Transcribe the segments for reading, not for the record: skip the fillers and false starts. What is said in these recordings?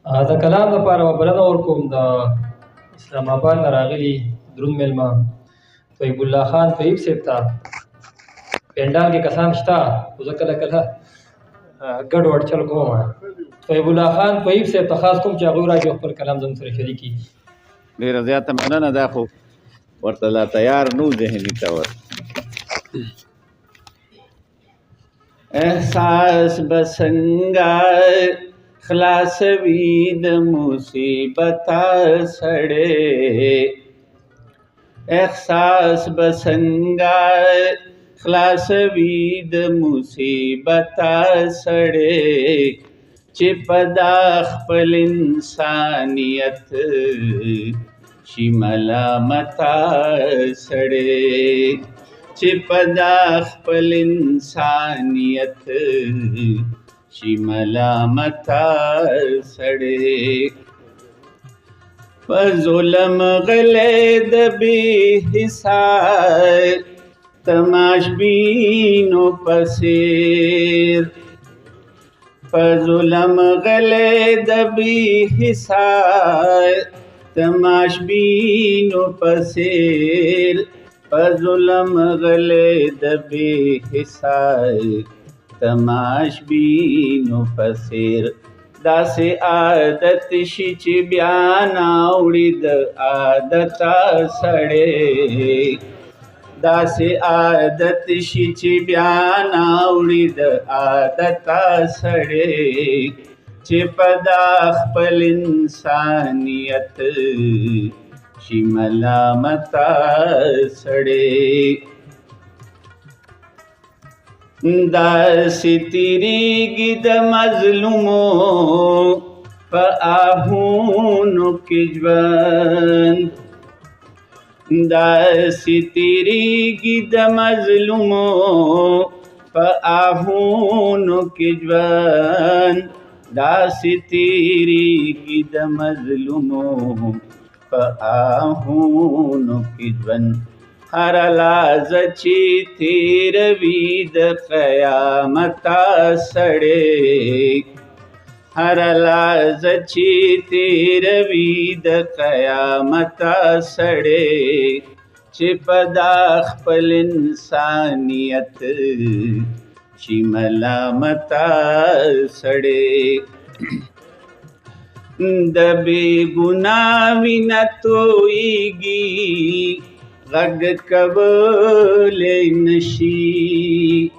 د کلام لپاره به بلنه ورکوم. د اسلام آباد نه راغلي دروند میلمه طیب الله خان طیب صاحب ته پنډال کې کسان شته، خو زه کله کله ګډوډ چل کوم. طیب الله خان طیب صاحب ته خاص کوم چې هغوی راځي خپل کلام زموږ سره شریک کړي. ډېره زیاته مننه. دا خو ورته لا تیار نه و ذهني طور. احساس به څنګه خلاصوي د مصیبته سړی، احساس به څنګه خلاصوي د مصیبته سړی، چې په دا خپل انسانیت شي ملامته سړی، چې په دا خپل انسانیت شي ملامته سړی. په ظلم غلی د بې حساب تماشبینو په څېر، په ظلم غلی د بې حساب تماشبینو په څېر، په ظلم غلی د بې حساب تماشبینو په څېر، داسې عادت شي چې بیا ناوړي د عادته سړی، داسې عادت شي چې بیا ناوړي د عادته سړی، چې په دا خپل انسانیت شي ملامته سړی. داسې تیریږي د مظلومو په آهونو کې ژوند، داسې تیریږي د مظلومو په آهونو کې ژوند، داسې تیریږي د مظلومو په آهونو کې ژوند. هر لحظه چې تیروي د قیامته سړی، هر لحظه چې تیروي د قیامته سړی، چې په دا خپل انسانیت شي ملامته سړی. د بې ګناه وینه تویږي غږ کولی نشي،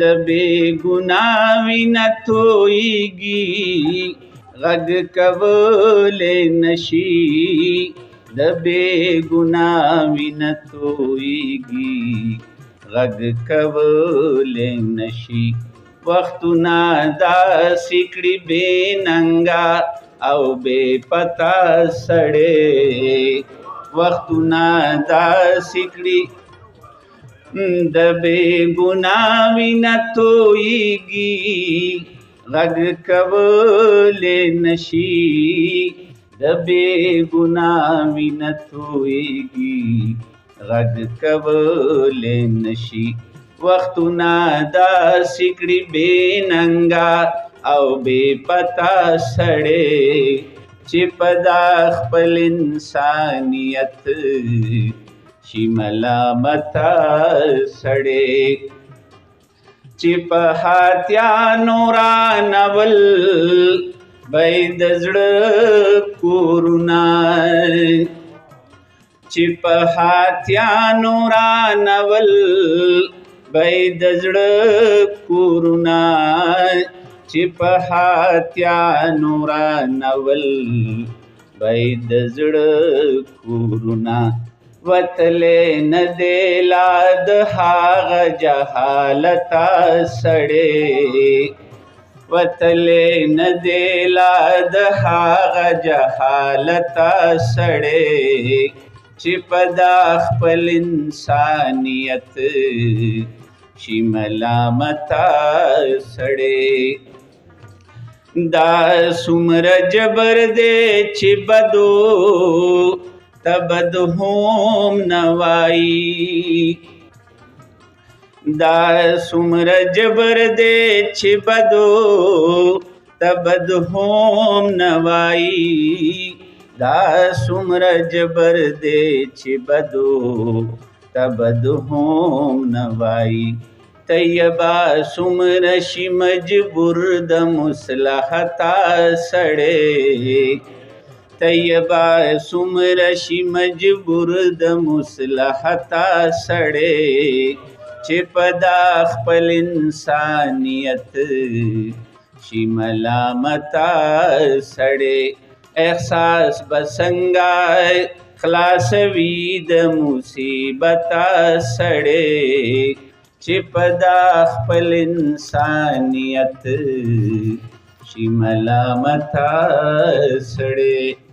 د بې ګناه وینه تویږي غږ کولی نشي، د بې ګناه وینه تویږي غږ کولی نشي. وختونه داسې کړي بې ننګه او بې پته سړی، وختونه داسې کړي د بې ګناه وینه تویږي غږ کولی نشي، د بې ګناه وینه تویږي غږ کولی نشي. وختونه داسې کړي بې ننګه او بې پته سړی، چې په دا خپل انسانیت شي ملامته سړی، چې په هاتیانو رانول به د زړه کورونه، چې په هاتیانو رانول به د زړه کورونه، چې په هاتیانو رانول به د زړه کورونه، وتلی نه دی لا د هغه جهالته سړی، وتلی نه دی لا د هغه جهالته سړی، چې په دا خپل انسانیت شي ملامته سړی. دا څومره جبر دی چې بدو ته بد هم نه وایي، دا څومره جبر دی چې بدو تبد هم نوایی دا سمره جبر دی چې بدو تبد هم نوایی طیبا سمره شي مجبور د مصلحتا سړی طیبا سمره شي مجبور د مصلحتا سړی چې په دا خپل انسانیت شي ملامتا سړی احساس بسنګا خلاصوي د مصیبتا سړی چې په دا خپل انسانیت شي ملامتا سړی